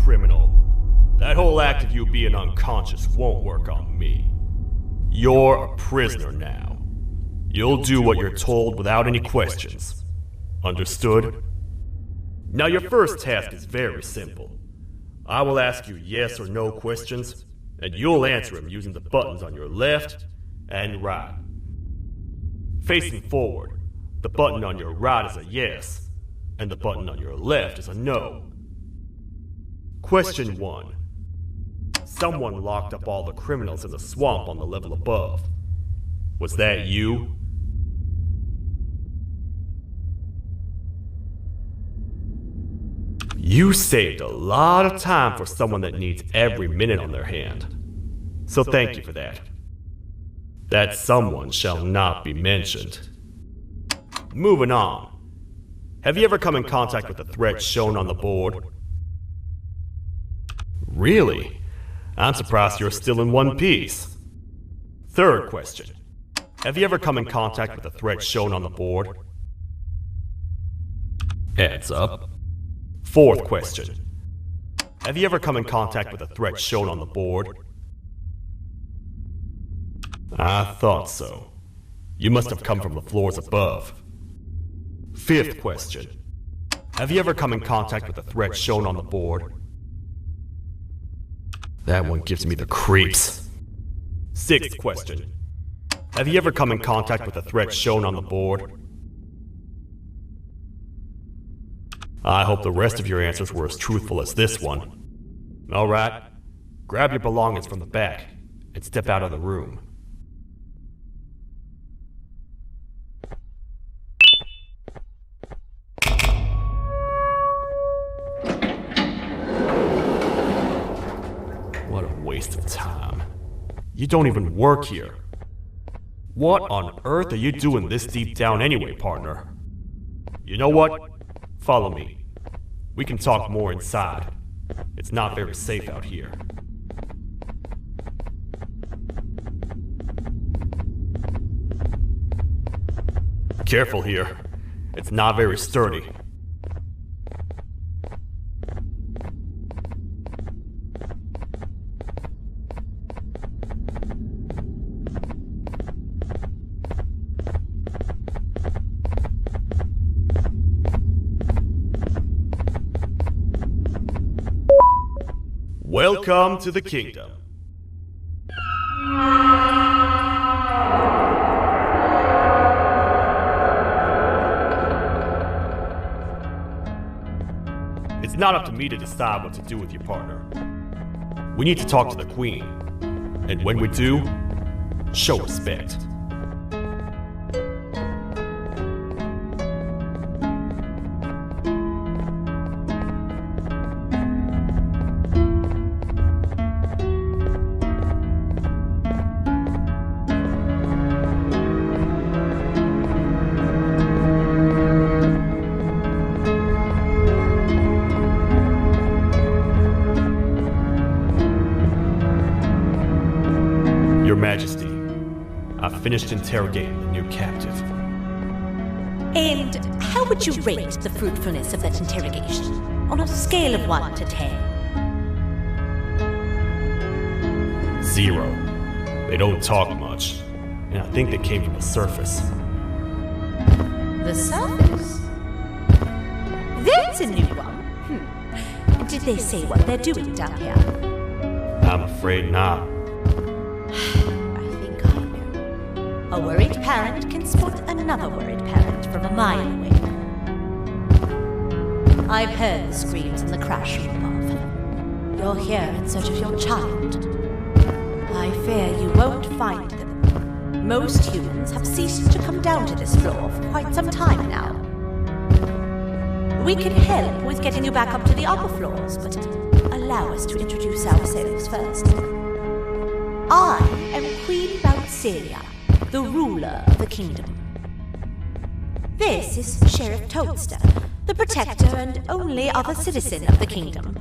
criminal. That whole act of you being unconscious won't work on me. You're a prisoner now. You'll do what you're told without any questions. Understood? Now your first task is very simple. I will ask you yes or no questions, and you'll answer them using the buttons on your left and right. Facing forward, the button on your right is a yes, and the button on your left is a no. Question 1. Someone locked up all the criminals in the swamp on the level above. Was that you? You saved a lot of time for someone that needs every minute on their hand. So thank you for that. That someone shall not be mentioned. Moving on. Have you ever come in contact with the threat shown on the board? Really? I'm surprised you're still in one piece. Third question. Have you ever come in contact with the threat shown on the board? Heads up. Fourth question. Have you ever come in contact with the threat shown on the board? I thought so. You must have come from the floors above. Fifth question. Have you ever come in contact with the threat shown on the board? That one gives me the creeps. Sixth question. Have you ever come in contact with the threat shown on the board? I hope the rest of your answers were as truthful as this one. Alright, grab your belongings from the back and step out of the room. What a waste of time. You don't even work here. What on earth are you doing this deep down anyway, partner? You know what? Follow me. We can talk more inside. It's not very safe out here. Careful here. It's not very sturdy. Welcome to the kingdom. It's not up to me to decide what to do with your partner. We need to talk to the queen. And when we do, show respect. Your Majesty, I've finished interrogating the new captive. And how would you rate the fruitfulness of that interrogation on a scale of 1 to 10? 0. They don't talk much, and I think they came from the surface. The surface? That's a new one. Did they say what they're doing down here? I'm afraid not. I think I know. A worried parent can spot another worried parent from a mile away. I've heard the screams in the crash room above. You're here in search of your child. I fear you won't find them. Most humans have ceased to come down to this floor for quite some time now. We can help with getting you back up to the upper floors, but allow us to introduce ourselves first. I am Queen Bouncelia, the ruler of the kingdom. This is Sheriff Toadster, the protector and only other citizen of the kingdom.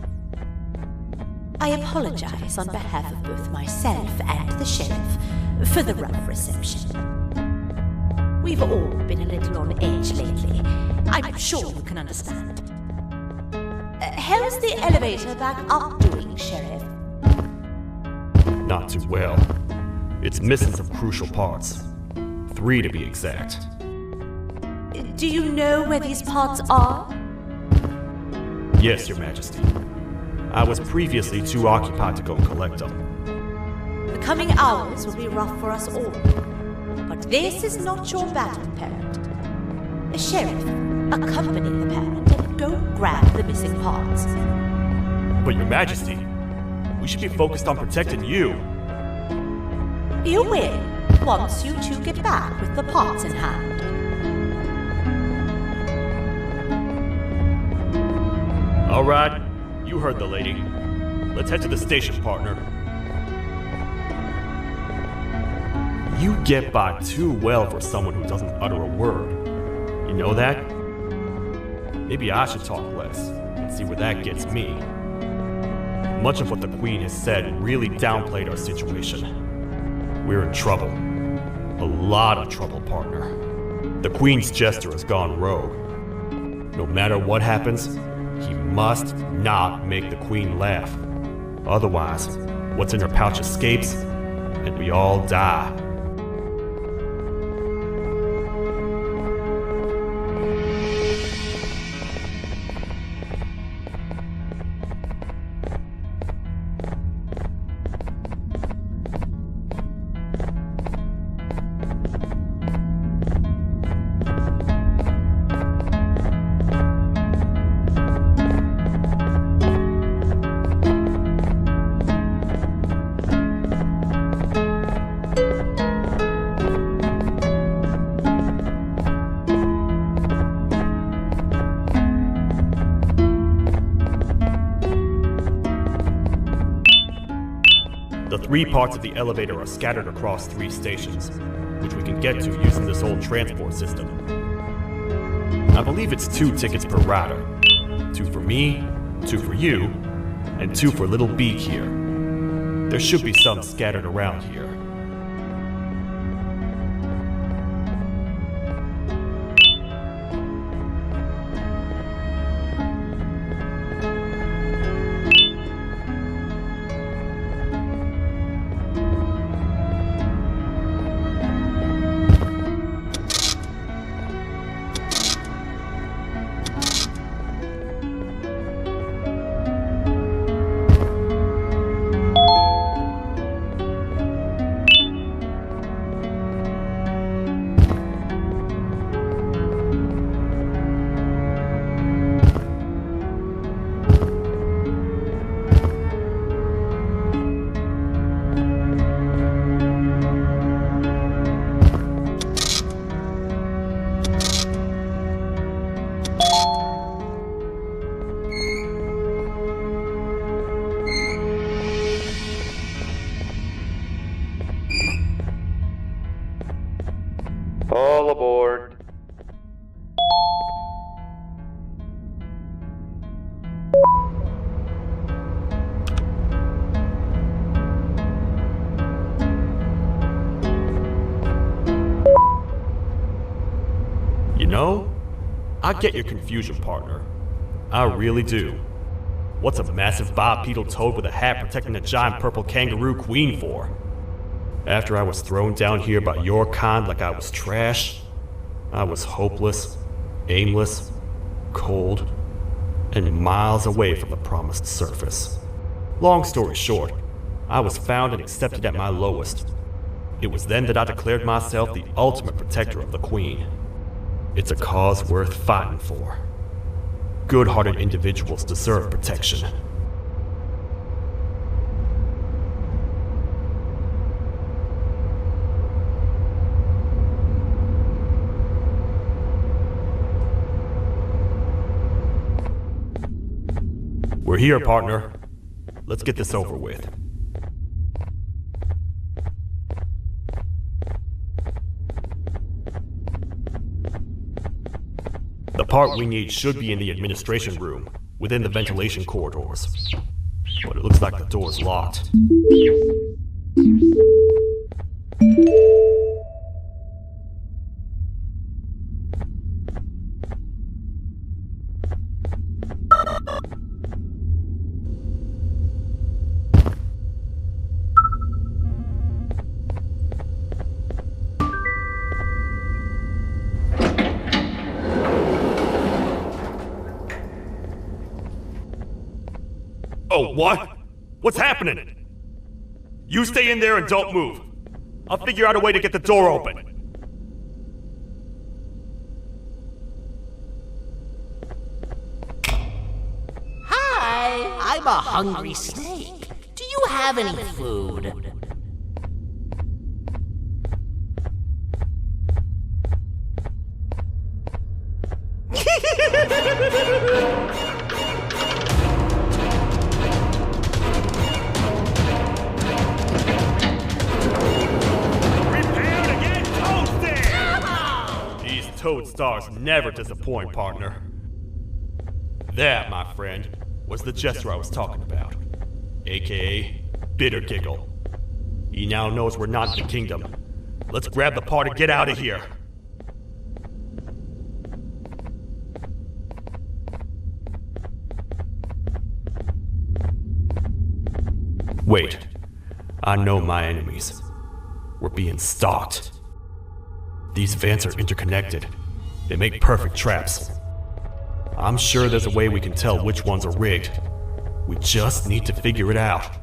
I apologize on behalf of both myself and the sheriff for the rough reception. We've all been a little on edge lately. I'm sure you can understand. how's the elevator back up doing, Sheriff? Not too well. It's missing some crucial parts. 3 to be exact. Do you know where these parts are? Yes, Your Majesty. I was previously too occupied to go and collect them. The coming hours will be rough for us all. But this is not your battle, Parent. Sheriff, accompany the Parent and go grab the missing parts. But Your Majesty, we should be focused on protecting you. You will, once you two get back with the parts in hand. All right, you heard the lady. Let's head to the station, partner. You get by too well for someone who doesn't utter a word. You know that? Maybe I should talk less and see where that gets me. Much of what the Queen has said really downplayed our situation. We're in trouble. A lot of trouble, partner. The Queen's jester has gone rogue. No matter what happens, he must not make the Queen laugh. Otherwise, what's in her pouch escapes, and we all die. The 3 parts of the elevator are scattered across 3 stations, which we can get to using this old transport system. I believe it's 2 tickets per rider. 2 for me, 2 for you, and 2 for Little Beak here. There should be some scattered around here. All aboard. You know, I get your confusion, partner. I really do. What's a massive bipedal toad with a hat protecting a giant purple kangaroo queen for? After I was thrown down here by your kind like I was trash, I was hopeless, aimless, cold, and miles away from the promised surface. Long story short, I was found and accepted at my lowest. It was then that I declared myself the ultimate protector of the Queen. It's a cause worth fighting for. Good-hearted individuals deserve protection. We're here, partner. Let's get this over with. The part we need should be in the administration room, within the ventilation corridors. But it looks like the door's locked. Oh, what? What's happening? You stay in there and don't move. I'll figure out a way to get the door open. Hi, I'm a hungry snake. Do you have any food? Prepare to get toasted! These toad stars never disappoint, partner. That, my friend, was the jester I was talking about, aka Bitter Giggle. He now knows we're not in the kingdom. Let's grab the part and get out of here. Wait, I know my enemies. We're being stalked. These vents are interconnected. They make perfect traps. I'm sure there's a way we can tell which ones are rigged. We just need to figure it out.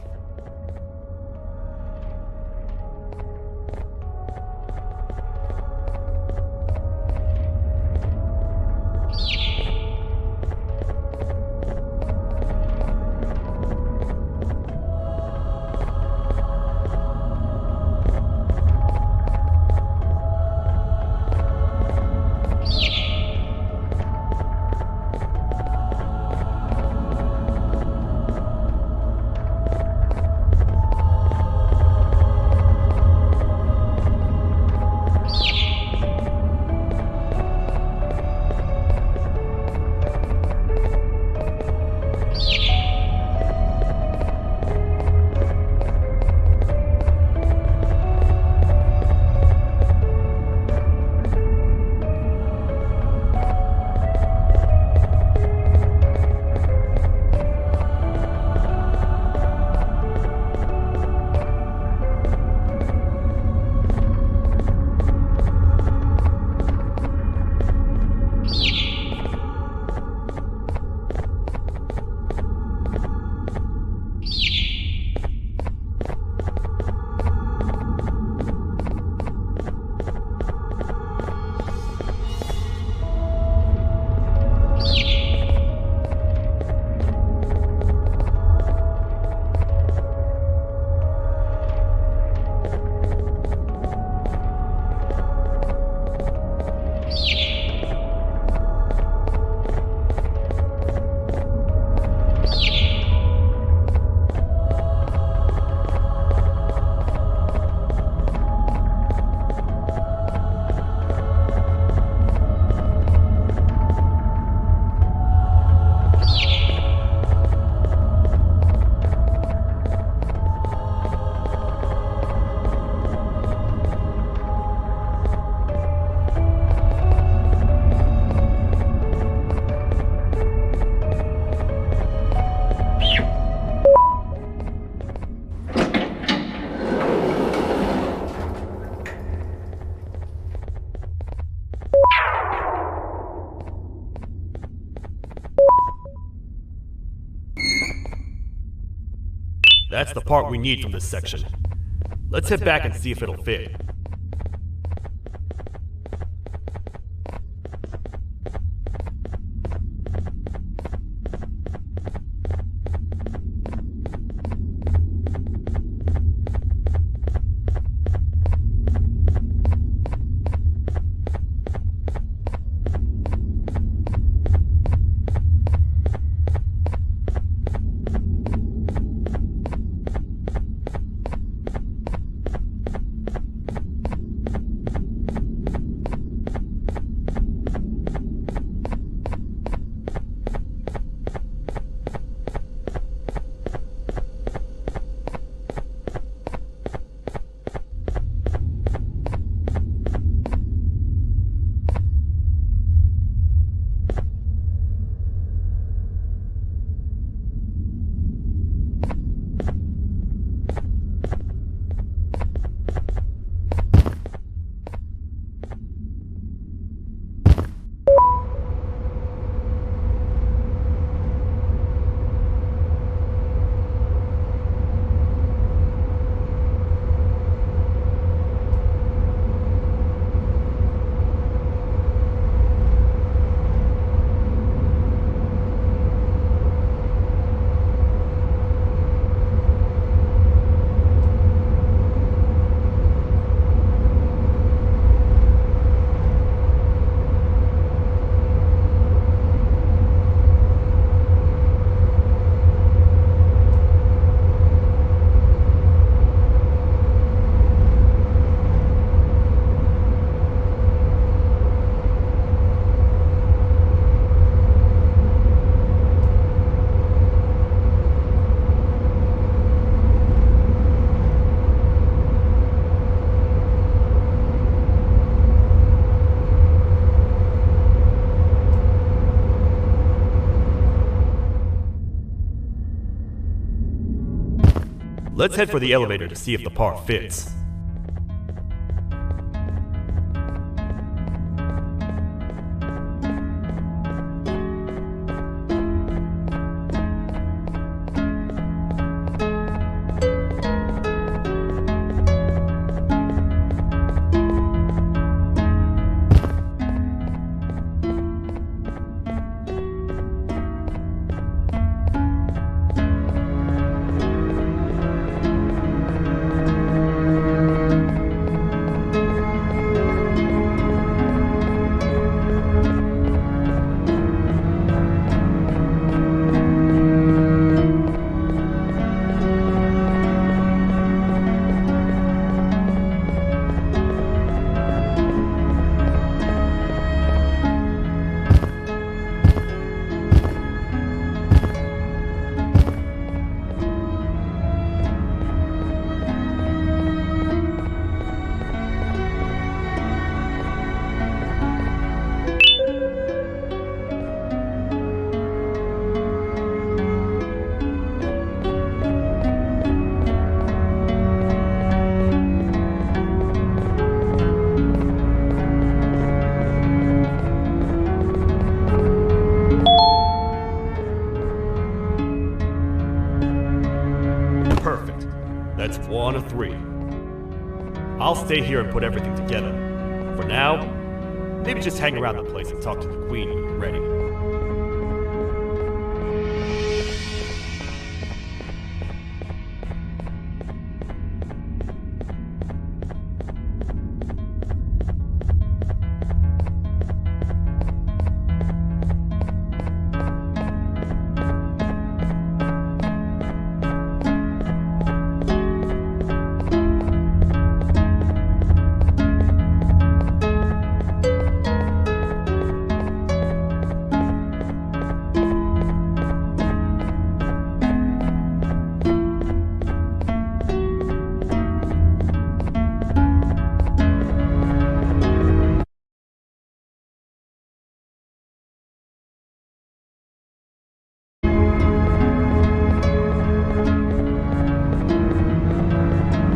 That's the part we need from this section. Let's head back and see if it'll fit. let's head for the elevator to see if the part fits. Perfect. That's 1 of 3. I'll stay here and put everything together. For now, maybe just hang around the place and talk to the Queen when you're ready.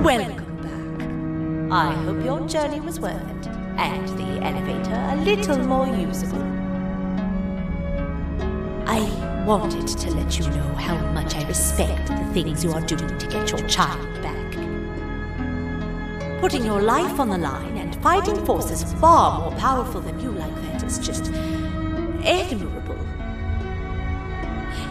Welcome back. I hope your journey was worth it, and the elevator a little more usable. I wanted to let you know how much I respect the things you are doing to get your child back. Putting your life on the line and fighting forces far more powerful than you like that is just admirable.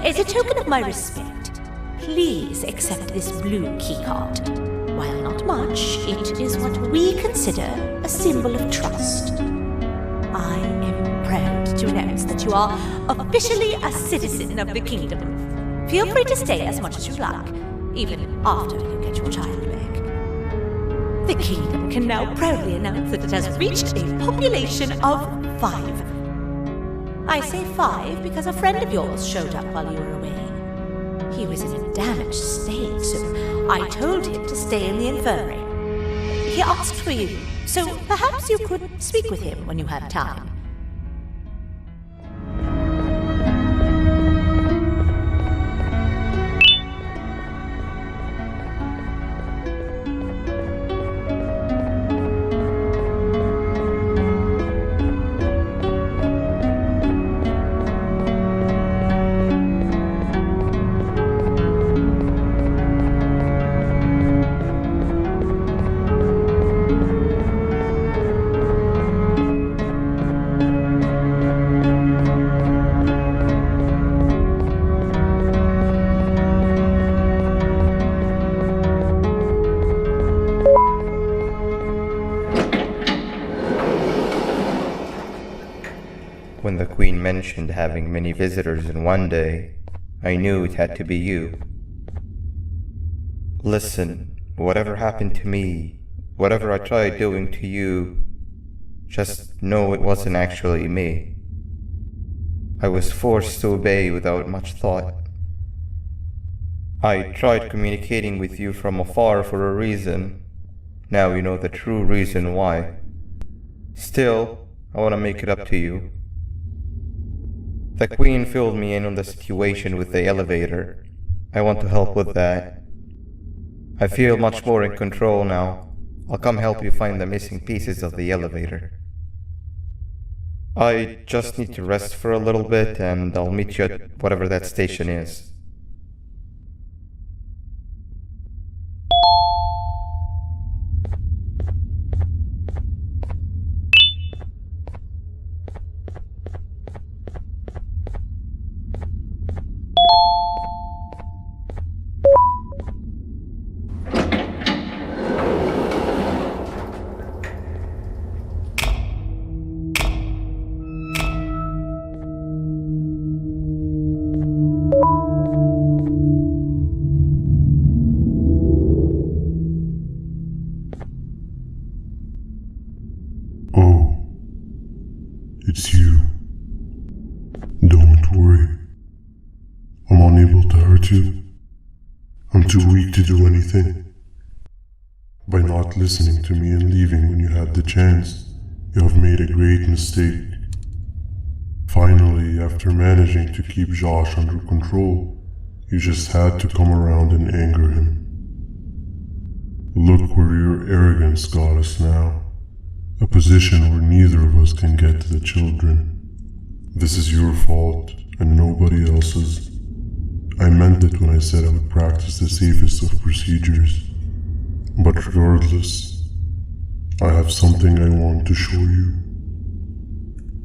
As a token of my respect, please accept this blue keycard. While not much, it is what we consider a symbol of trust. I am proud to announce that you are officially a citizen of the kingdom. Feel free to stay as much as you like, even after you get your child back. The kingdom can now proudly announce that it has reached a population of 5. I say 5 because a friend of yours showed up while you were away. He was in a damaged state, so I told him to stay in the infirmary. He asked for you, so perhaps you could speak with him when you have time. When the Queen mentioned having many visitors in one day, I knew it had to be you. Listen, whatever happened to me, whatever I tried doing to you, just know it wasn't actually me. I was forced to obey without much thought. I tried communicating with you from afar for a reason. Now you know the true reason why. Still, I want to make it up to you. The Queen filled me in on the situation with the elevator. I want to help with that. I feel much more in control now. I'll come help you find the missing pieces of the elevator. I just need to rest for a little bit, and I'll meet you at whatever that station is. Oh, it's you. Don't worry. I'm unable to hurt you. I'm too weak to do anything. By not listening to me and leaving when you had the chance, you have made a great mistake. Finally, after managing to keep Josh under control, you just had to come around and anger him. Look where your arrogance got us now. A position where neither of us can get to the children. This is your fault and nobody else's. I meant it when I said I would practice the safest of procedures. But regardless, I have something I want to show you.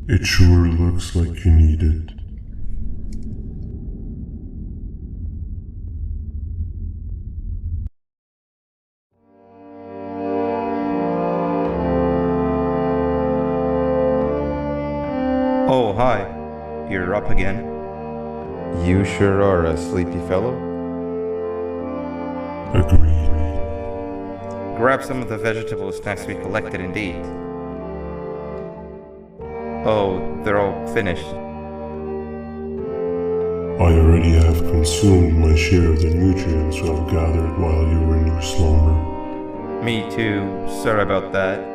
It sure looks like you need it. Oh, hi. You're up again. You sure are a sleepy fellow. Agreed. Grab some of the vegetable snacks we collected indeed. Oh, they're all finished. I already have consumed my share of the nutrients you have gathered while you were in your slumber. Me too. Sorry about that.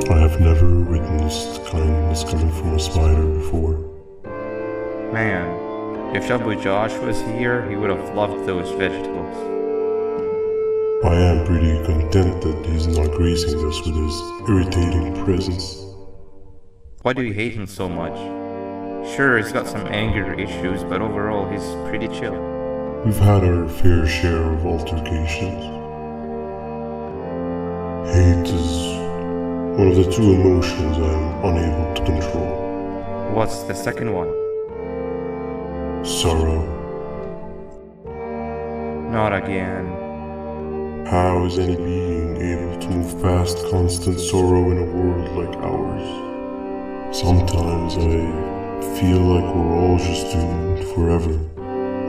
I have never witnessed kindness coming from a spider before. Man, if Shabu Josh was here, he would have loved those vegetables. I am pretty content that he's not gracing us with his irritating presence. Why do you hate him so much? Sure, he's got some anger issues, but overall he's pretty chill. We've had our fair share of altercations. Hate is one of the two emotions I am unable to control. What's the second one? Sorrow. Not again. How is any being able to move past constant sorrow in a world like ours? Sometimes I feel like we're all just doomed forever.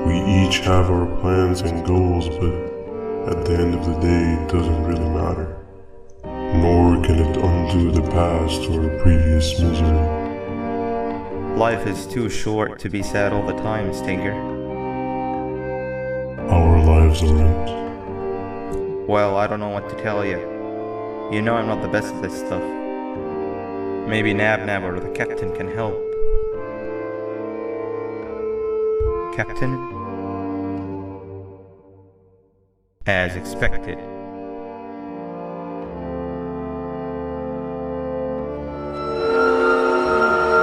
We each have our plans and goals, but at the end of the day, it doesn't really matter. Nor can it undo the past or previous misery. Life is too short to be sad all the time, Stinger. Our lives aren't. Well, I don't know what to tell you. You know I'm not the best at this stuff. Maybe Nab or the captain can help. Captain? As expected.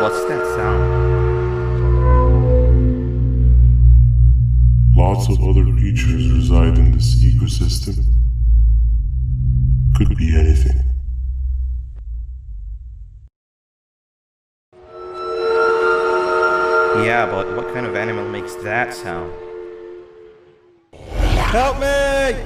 What's that sound? Lots of other creatures reside in this ecosystem. Could be anything. Yeah, but what kind of animal makes that sound? Help me!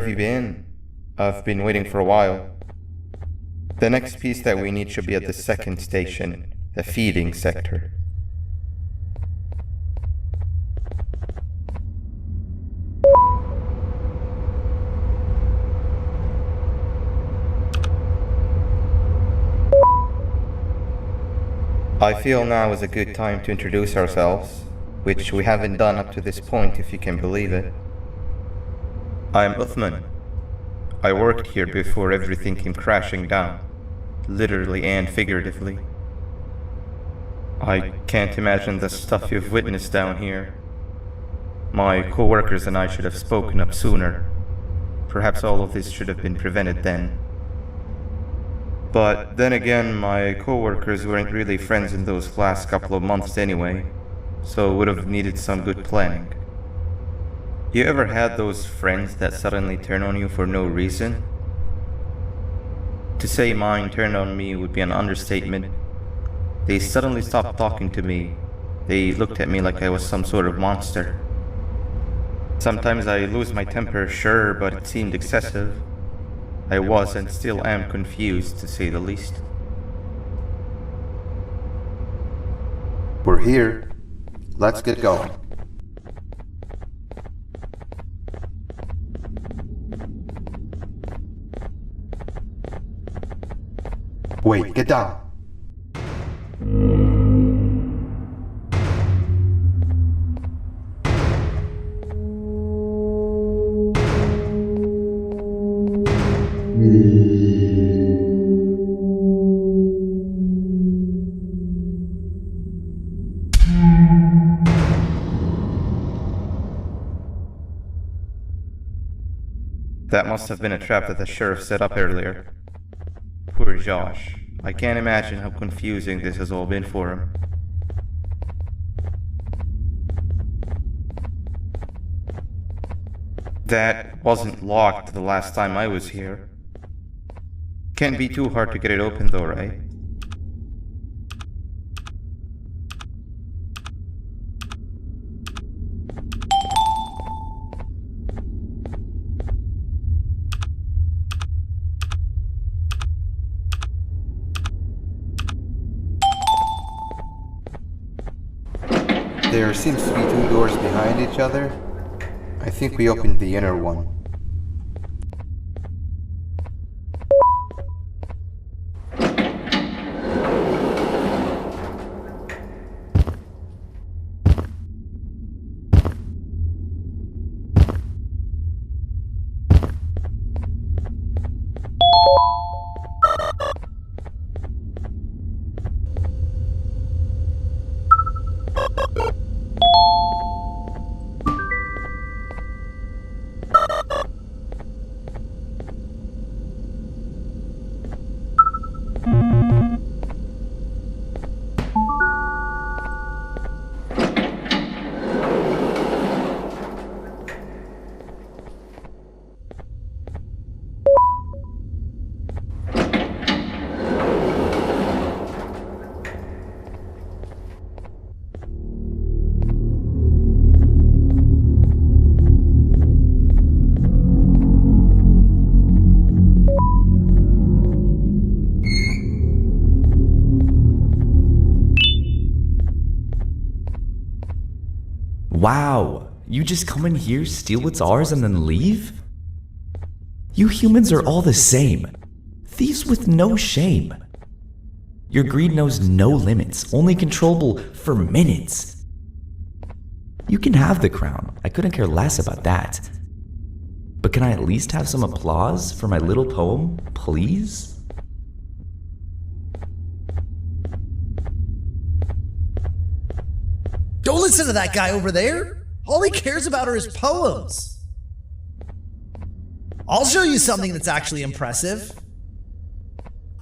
have you been? I've been waiting for a while. The next piece that we need should be at the second station, the feeding sector. I feel now is a good time to introduce ourselves, which we haven't done up to this point, if you can believe it. I'm Uthman. I worked here before everything came crashing down, literally and figuratively. I can't imagine the stuff you've witnessed down here. My co-workers and I should have spoken up sooner. Perhaps all of this should have been prevented then. But then again, my co-workers weren't really friends in those last couple of months anyway, so would have needed some good planning. You ever had those friends that suddenly turn on you for no reason? To say mine turned on me would be an understatement. They suddenly stopped talking to me. They looked at me like I was some sort of monster. Sometimes I lose my temper, sure, but it seemed excessive. I was and still am confused, to say the least. We're here. Let's get going. Wait, get down. That must have been a trap that the sheriff set up earlier. Poor Josh. I can't imagine how confusing this has all been for him. That wasn't locked the last time I was here. Can't be too hard to get it open though, right? There seems to be two doors behind each other. I think we opened the inner one. Wow, you just come in here, steal what's ours, and then leave? You humans are all the same. Thieves with no shame. Your greed knows no limits, only controllable for minutes. You can have the crown, I couldn't care less about that. But can I at least have some applause for my little poem, please? Don't listen to that guy over there. All he cares about are his poems. I'll show you something that's actually impressive.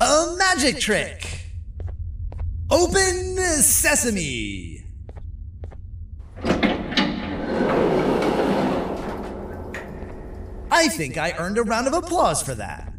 A magic trick. Open sesame. I think I earned a round of applause for that.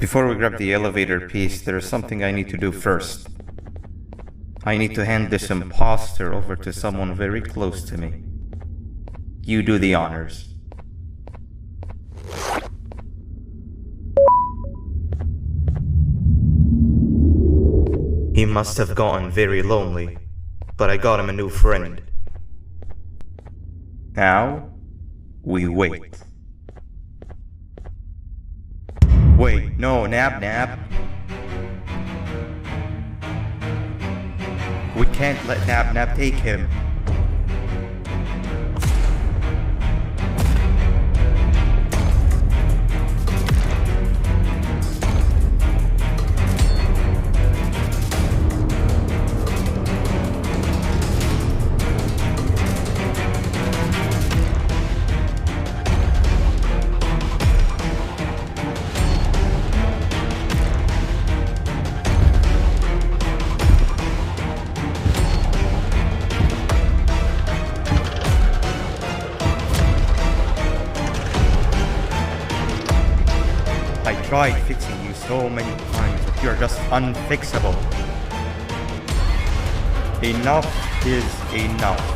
Before we grab the elevator piece, there is something I need to do first. I need to hand this imposter over to someone very close to me. You do the honors. He must have gotten very lonely, but I got him a new friend. Now, we wait. Wait, no, Nab. We can't let Nab take him. I tried fixing you so many times, but you're just unfixable. Enough is enough.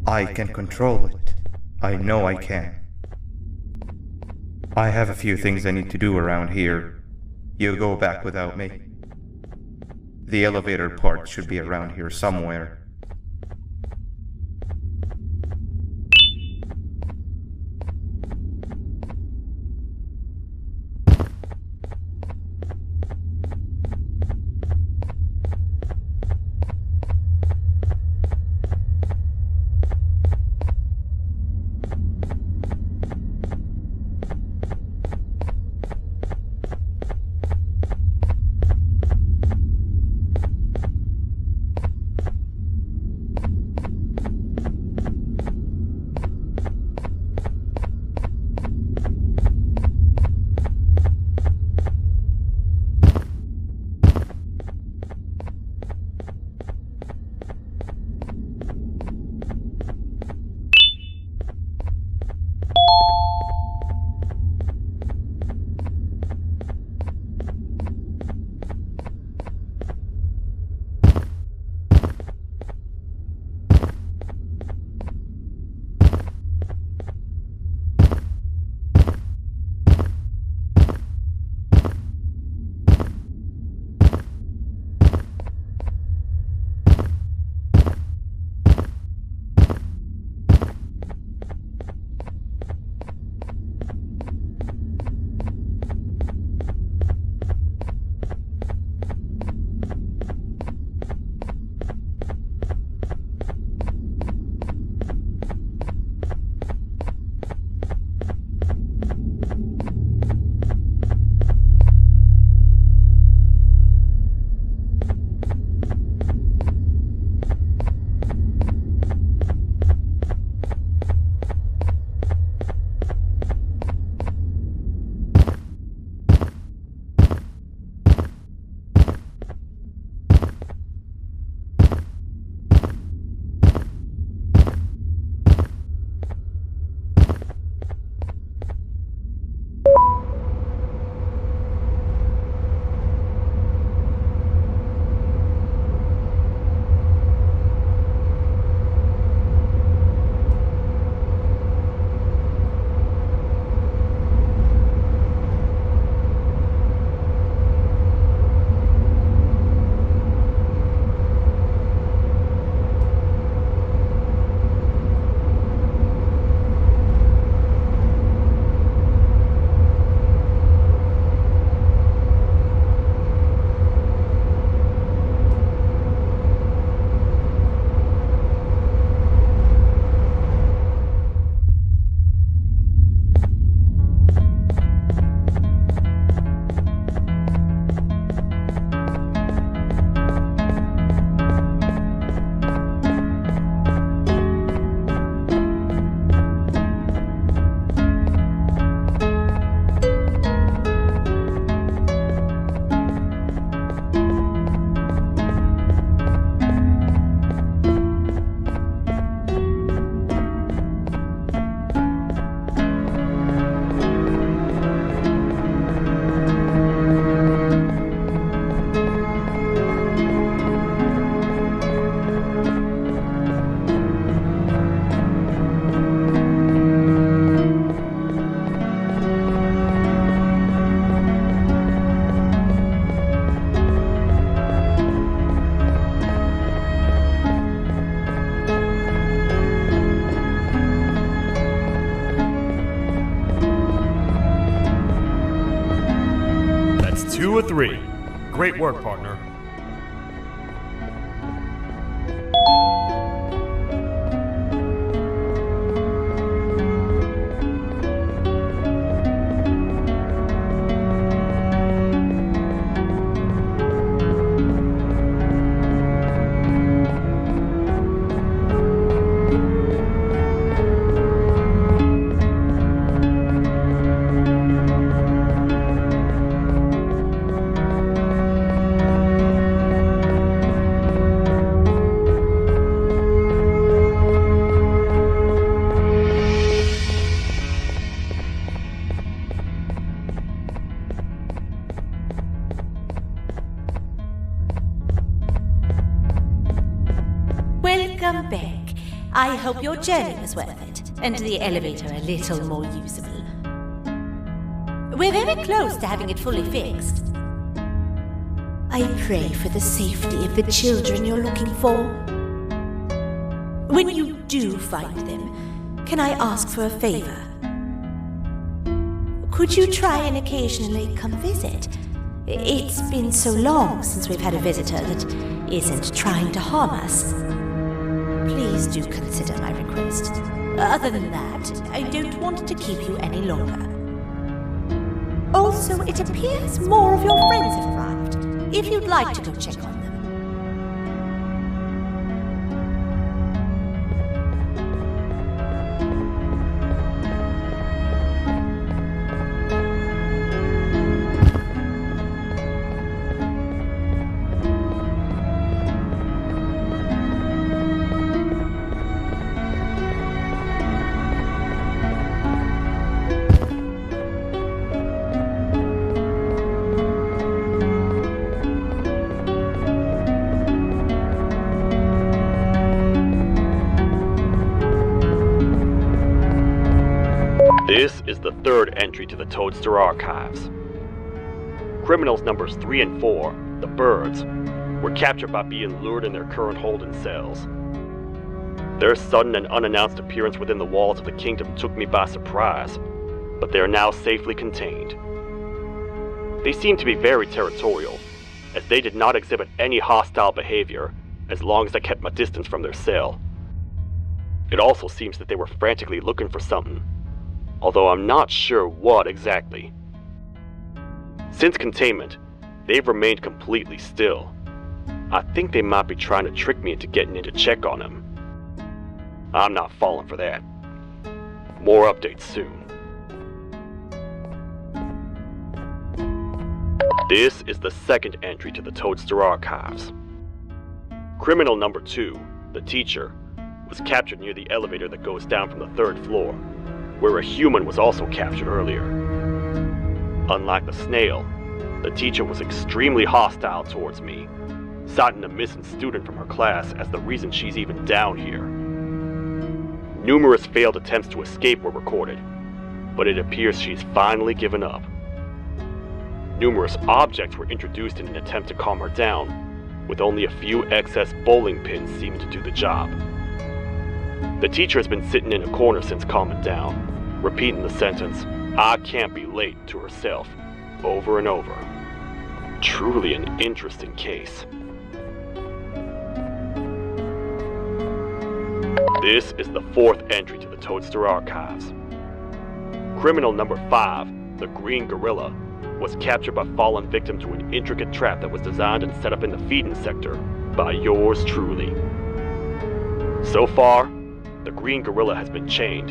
I can control it. I know I can. I have a few things I need to do around here. You go back without me. The elevator part should be around here somewhere. 2 of 3. Great work, partner. Welcome back. I hope your journey was worth it, and the elevator a little more usable. We're very close to having it fully fixed. I pray for the safety of the children you're looking for. When you do find them, can I ask for a favor? Could you try and occasionally come visit? It's been so long since we've had a visitor that isn't trying to harm us. Please do consider my request. Other than that, I don't want to keep you any longer. Also, it appears more of your friends have arrived. If you'd like to go check on them. This is the third entry to the Toadster archives. Criminals numbers 3 and 4, the birds, were captured by being lured in their current holding cells. Their sudden and unannounced appearance within the walls of the kingdom took me by surprise, but they are now safely contained. They seem to be very territorial, as they did not exhibit any hostile behavior as long as I kept my distance from their cell. It also seems that they were frantically looking for something, although I'm not sure what exactly. Since containment, they've remained completely still. I think they might be trying to trick me into getting in to check on them. I'm not falling for that. More updates soon. This is the second entry to the Toadster archives. Criminal number 2, the teacher, was captured near the elevator that goes down from the 3rd floor, where a human was also captured earlier. Unlike the snail, the teacher was extremely hostile towards me, citing a missing student from her class as the reason she's even down here. Numerous failed attempts to escape were recorded, but it appears she's finally given up. Numerous objects were introduced in an attempt to calm her down, with only a few excess bowling pins seeming to do the job. The teacher has been sitting in a corner since calming down, repeating the sentence, "I can't be late," to herself, over and over. Truly an interesting case. This is the 4th entry to the Toadster archives. Criminal number 5, the Green Gorilla, was captured by falling victim to an intricate trap that was designed and set up in the feeding sector by yours truly. So far, the Green Gorilla has been chained,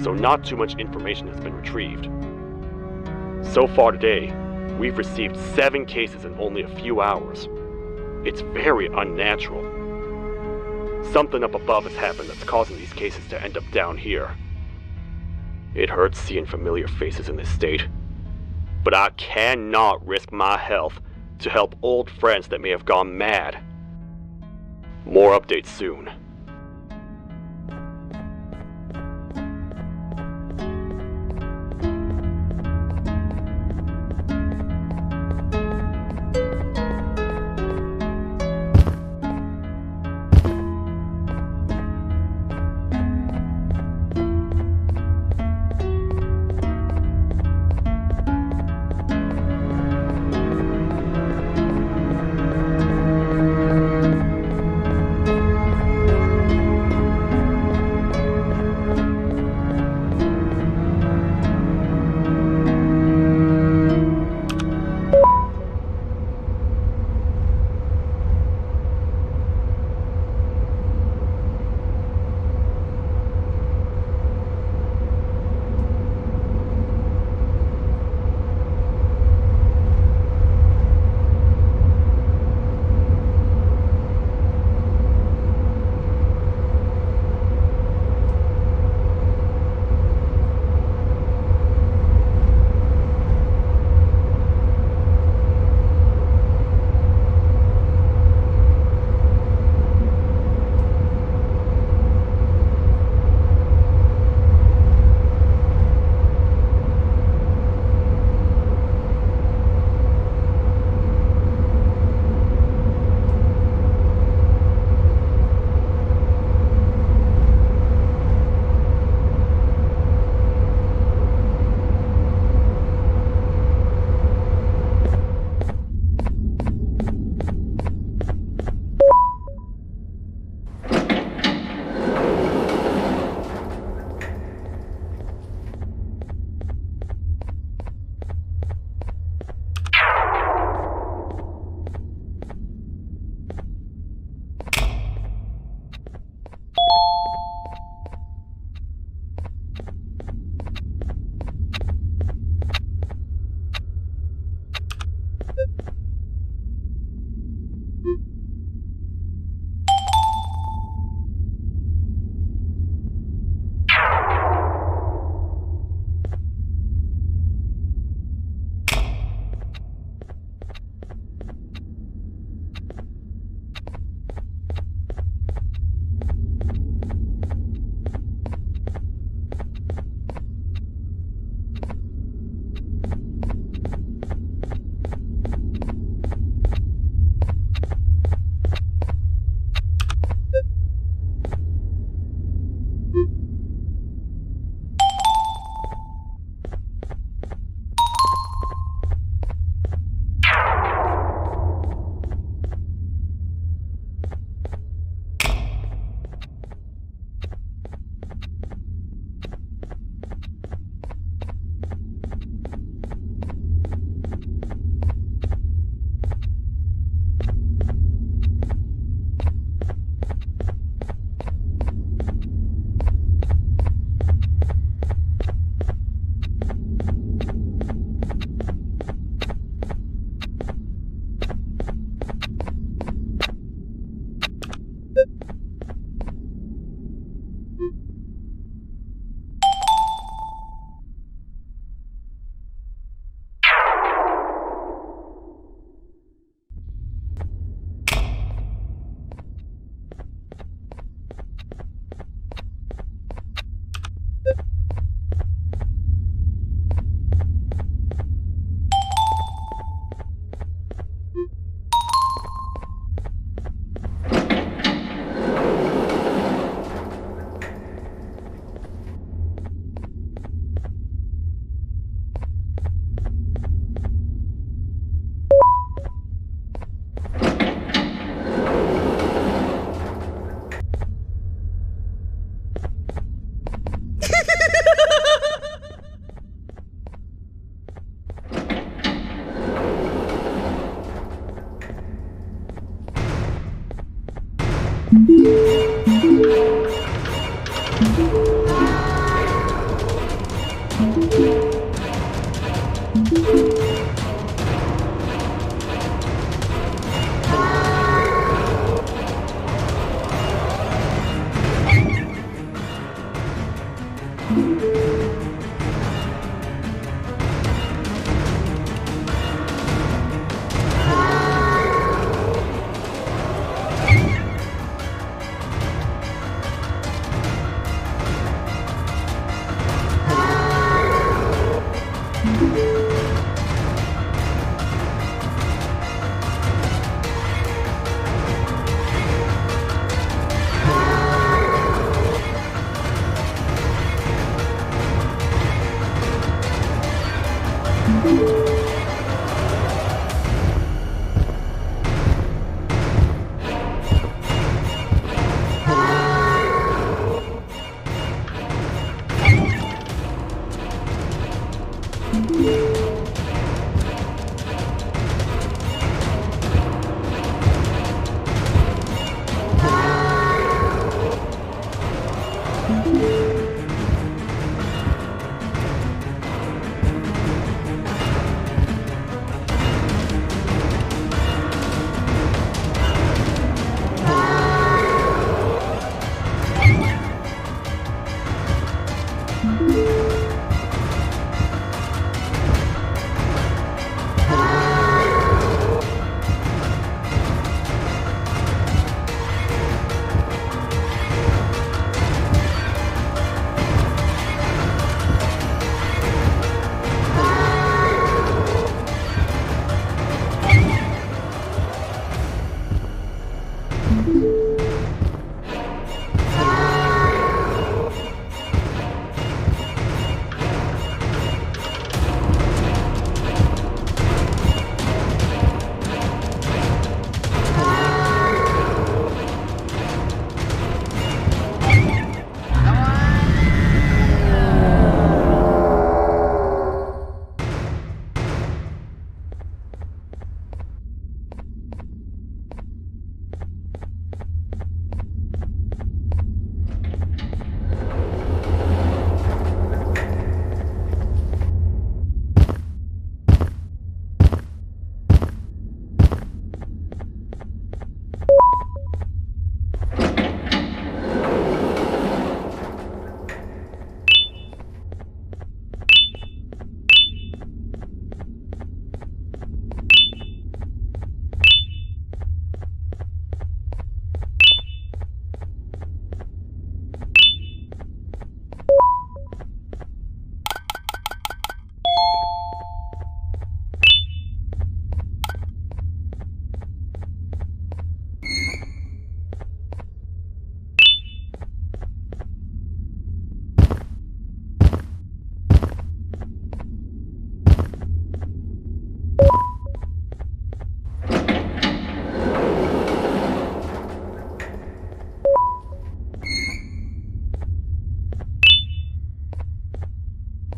so not too much information has been retrieved. So far today, we've received 7 cases in only a few hours. It's very unnatural. Something up above has happened that's causing these cases to end up down here. It hurts seeing familiar faces in this state, but I cannot risk my health to help old friends that may have gone mad. More updates soon.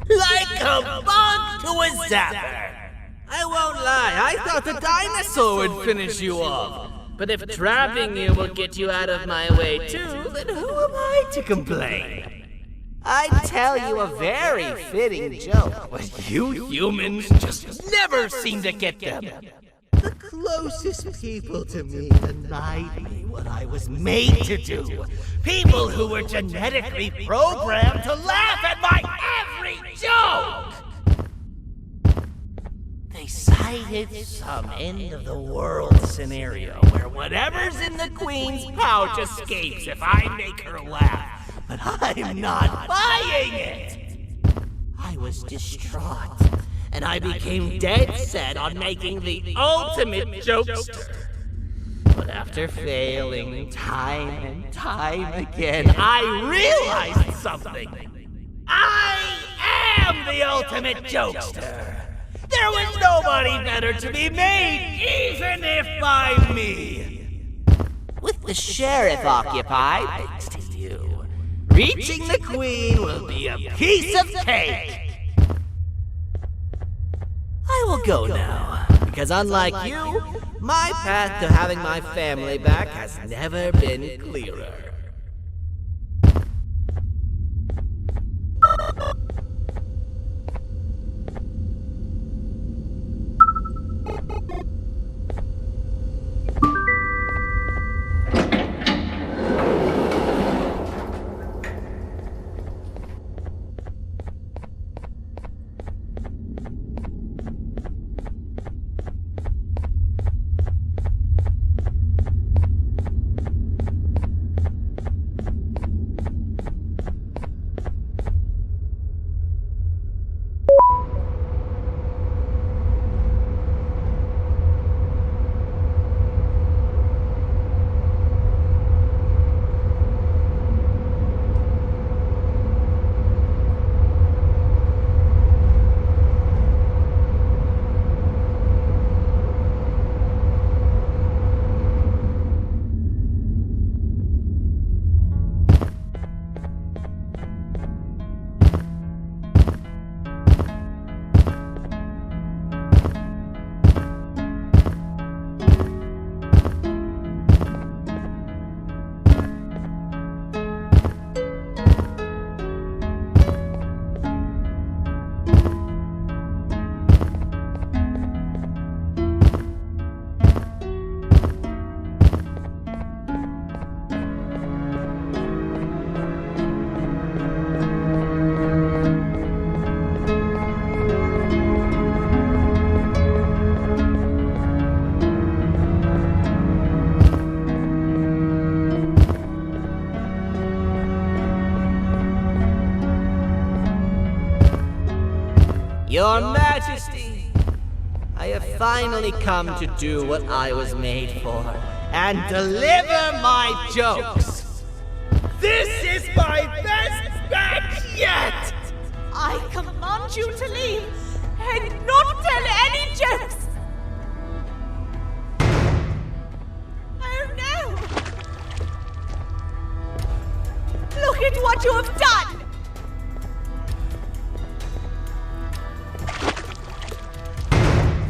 Like a bug to a zapper. I won't lie, I thought the dinosaur would finish you off. But if trapping you will get you out of my way too, then who am I to complain? I'd tell you a very fitting joke, but you humans just never seem to get them. The closest people to me denied me what I was made to do. People who were genetically programmed to laugh at my every joke! They cited some end-of-the-world scenario where whatever's in the Queen's pouch escapes if I make her laugh. But I'm not buying was distraught, and I became dead set on making the ultimate jokester. But after failing time and time again, I realized something. I am the ultimate jokester. There was nobody better to be made, even if by me. With the sheriff occupied, thanks to you, reaching the queen will be a piece of cake. I will go now, because unlike you, my path to having my family back has never been clearer. Your Majesty, I have finally come to do what I was made for, and deliver my jokes. This is my best batch yet! I command you to leave and not tell any jokes! Oh no! Look at what you have done!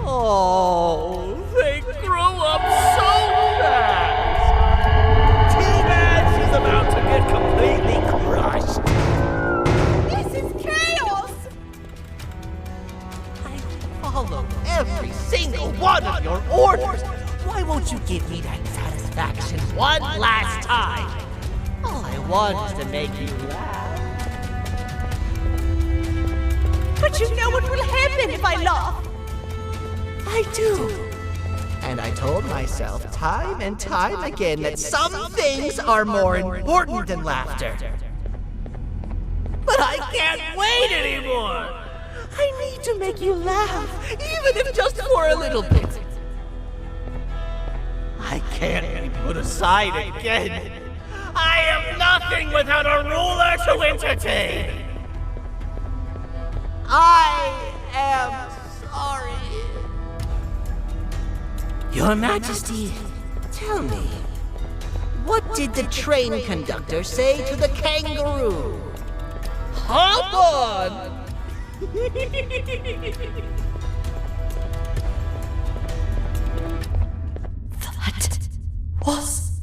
Oh, they grew up so fast! Too bad she's about to get completely crushed. This is chaos! I follow every single one of your orders. Why won't you give me that satisfaction one last time? All I want is to make you laugh. But you know what will happen if I laugh! I do. And I told myself time and time again that some things are more important than laughter. But I can't wait anymore. I need to make you laugh, even if just for a little bit. I can't be put aside again. I am nothing without a ruler to entertain. I am sorry. Your Majesty, tell me, what did the train conductor say to the kangaroo? Hop on! That was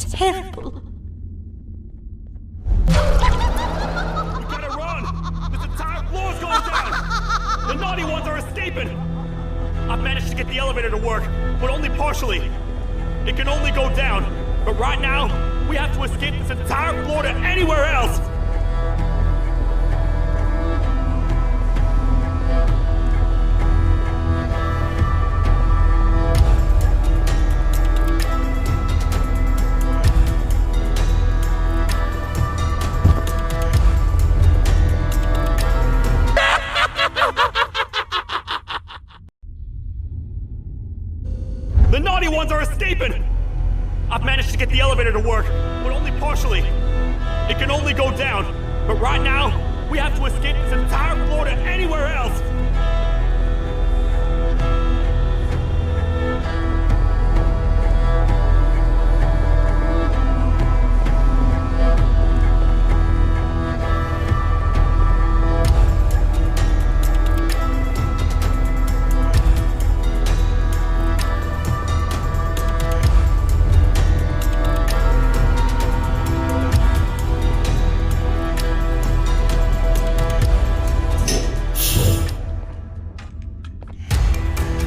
terrible. We gotta run! This entire floor's going down! The naughty ones are escaping! I've managed to get the elevator to work, but only partially. It can only go down, but right now, we have to escape this entire floor to anywhere else! escaping! I've managed to get the elevator to work, but only partially. It can only go down, but right now, we have to escape this entire floor to anywhere else!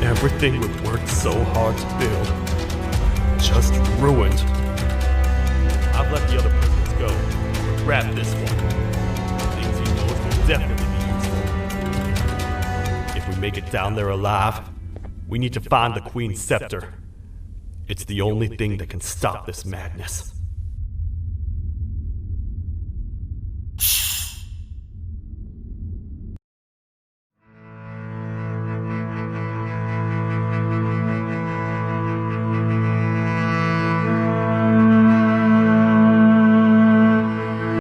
Everything we worked so hard to build, just ruined. I've let the other prisoners go, but grab this one. Things he knows will definitely be useful. If we make it down there alive, we need to find the Queen's scepter. It's the only thing that can stop this madness.